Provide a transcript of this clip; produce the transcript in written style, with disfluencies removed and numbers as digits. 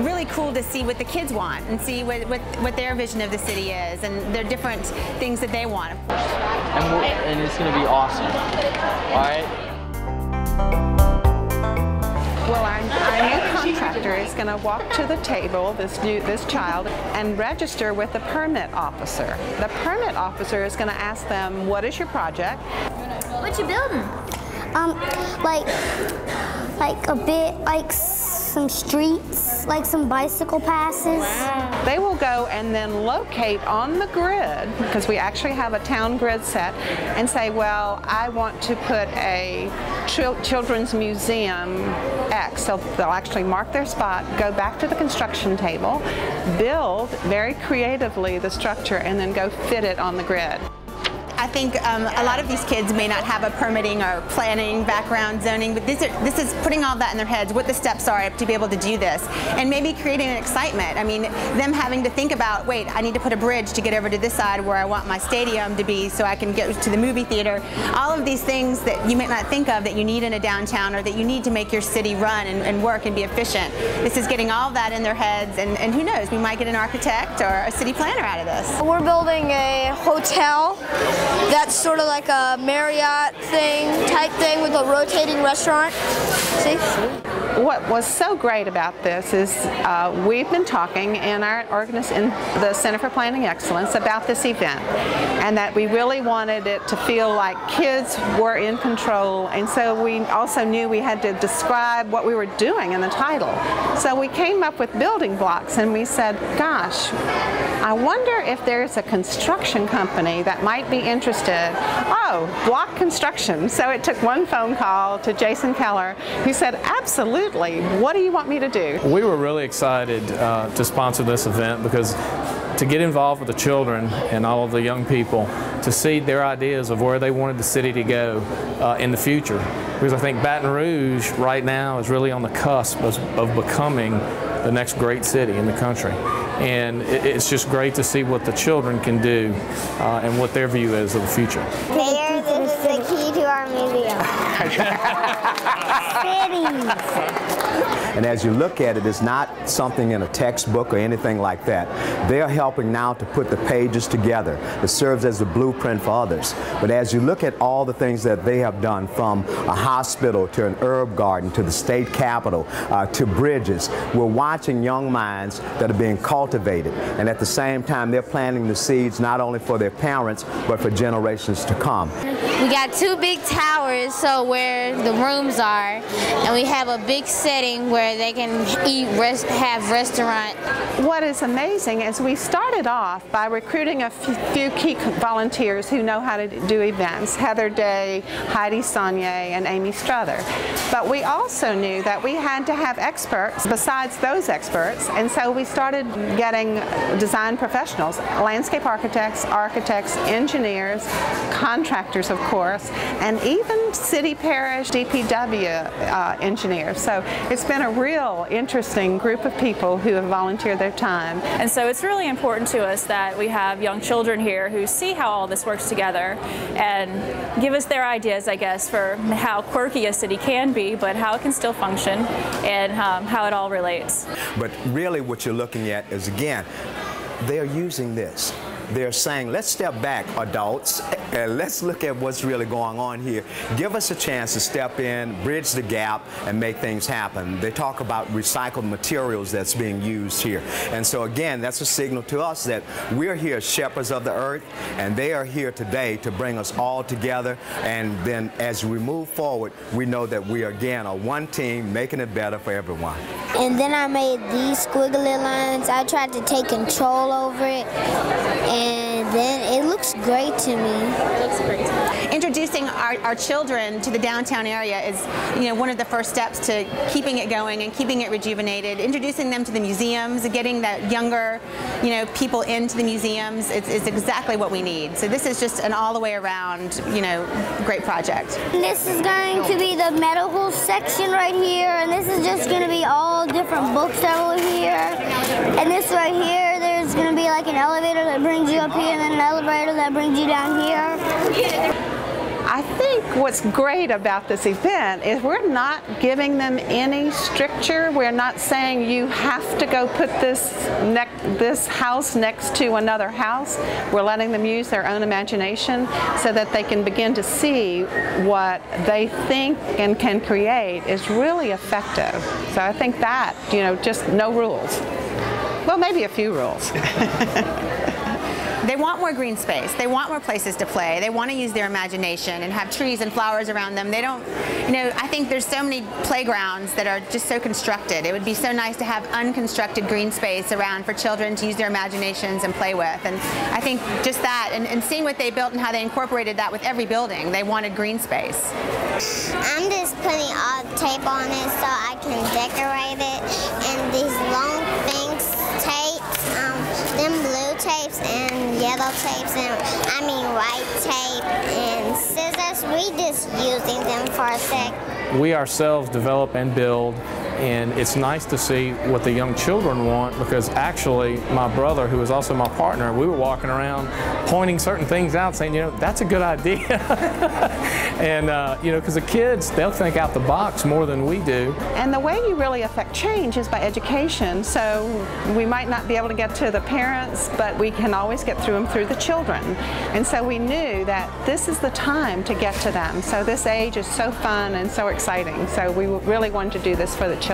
really cool to see what the kids want and see what their vision of the city is and their different things that they want. And it's going to be awesome. All right? Well, our new contractor is going to walk to the table, this child, and register with the permit officer. The permit officer is going to ask them, what is your project? What you building? Like a bit, like some streets, like some bicycle passes. They will go and then locate on the grid, because we actually have a town grid set, and say, well, I want to put a children's museum X. So they'll actually mark their spot, go back to the construction table, build very creatively the structure, and then go fit it on the grid. I think a lot of these kids may not have a permitting or planning background, zoning, but this is putting all that in their heads, what the steps are to be able to do this, and maybe creating an excitement. I mean, them having to think about, wait, I need to put a bridge to get over to this side where I want my stadium to be so I can get to the movie theater. All of these things that you may not think of that you need in a downtown or that you need to make your city run and work and be efficient. This is getting all of that in their heads, and who knows, we might get an architect or a city planner out of this. We're building a hotel that's sort of like a Marriott type thing with a rotating restaurant. See? What was so great about this is we've been talking in the Center for Planning Excellence about this event, and that we really wanted it to feel like kids were in control, and so we also knew we had to describe what we were doing in the title. So we came up with building blocks, and we said, gosh, I wonder if there's a construction company that might be interested. Oh, Block Construction. So it took one phone call to Jason Keller, who said, absolutely, what do you want me to do? We were really excited to sponsor this event because to get involved with the children and all of the young people, to see their ideas of where they wanted the city to go in the future. Because I think Baton Rouge right now is really on the cusp of becoming the next great city in the country. And it's just great to see what the children can do and what their view is of the future. Mayor, this is the key to our museum. And as you look at it, it's not something in a textbook or anything like that. They are helping now to put the pages together. It serves as a blueprint for others. But as you look at all the things that they have done, from a hospital to an herb garden to the state capitol to bridges, we're watching young minds that are being cultivated. And at the same time, they're planting the seeds not only for their parents, but for generations to come. We got two big towers, so where the rooms are, and we have a big setting where they can eat, have restaurant. What is amazing is we started off by recruiting a few key volunteers who know how to do events, Heather Day, Heidi Saunier, and Amy Struther. But we also knew that we had to have experts besides those experts, and so we started getting design professionals, landscape architects, engineers, contractors, of course, and even city, parish, DPW engineers. So it's been a real interesting group of people who have volunteered their time. And so it's really important to us that we have young children here who see how all this works together and give us their ideas, I guess, for how quirky a city can be, but how it can still function and how it all relates. But really what you're looking at is, again, they're using this. They're saying, let's step back, adults, and let's look at what's really going on here. Give us a chance to step in, bridge the gap, and make things happen. They talk about recycled materials that's being used here. And so again, that's a signal to us that we're here as shepherds of the earth, and they are here today to bring us all together. And then as we move forward, we know that we again are one team, making it better for everyone. And then I made these squiggly lines. I tried to take control over it, and then it looks great to me. It looks great. Introducing our children to the downtown area is, one of the first steps to keeping it going and keeping it rejuvenated. Introducing them to the museums, getting that younger, people into the museums is exactly what we need. So this is just an all the way around, great project. This is going to be the medical section right here, and this is just going to be all different books over here. And this right here, there's going to be like an elevator that brings you up here, and then an elevator that brings you down here. I think what's great about this event is we're not giving them any stricture. We're not saying you have to go put this house next to another house. We're letting them use their own imagination so that they can begin to see what they think and can create is really effective. So I think that, just no rules. Well, maybe a few rules. They want more green space. They want more places to play. They want to use their imagination and have trees and flowers around them. They don't, I think there's so many playgrounds that are just so constructed. It would be so nice to have unconstructed green space around for children to use their imaginations and play with. And I think just that, and seeing what they built and how they incorporated that with every building. They wanted green space. I'm just putting all the tape on it so I can decorate it. And these long things, tapes, them blue tapes and yellow tapes and white tape and scissors, we just using them for a sec. We ourselves develop and build, and it's nice to see what the young children want, because actually my brother, who is also my partner, we were walking around pointing certain things out saying, that's a good idea. And because the kids, they'll think out the box more than we do. And the way you really affect change is by education. So we might not be able to get to the parents, but we can always get through them through the children. And so we knew that this is the time to get to them. So this age is so fun and so exciting. So we really wanted to do this for the children.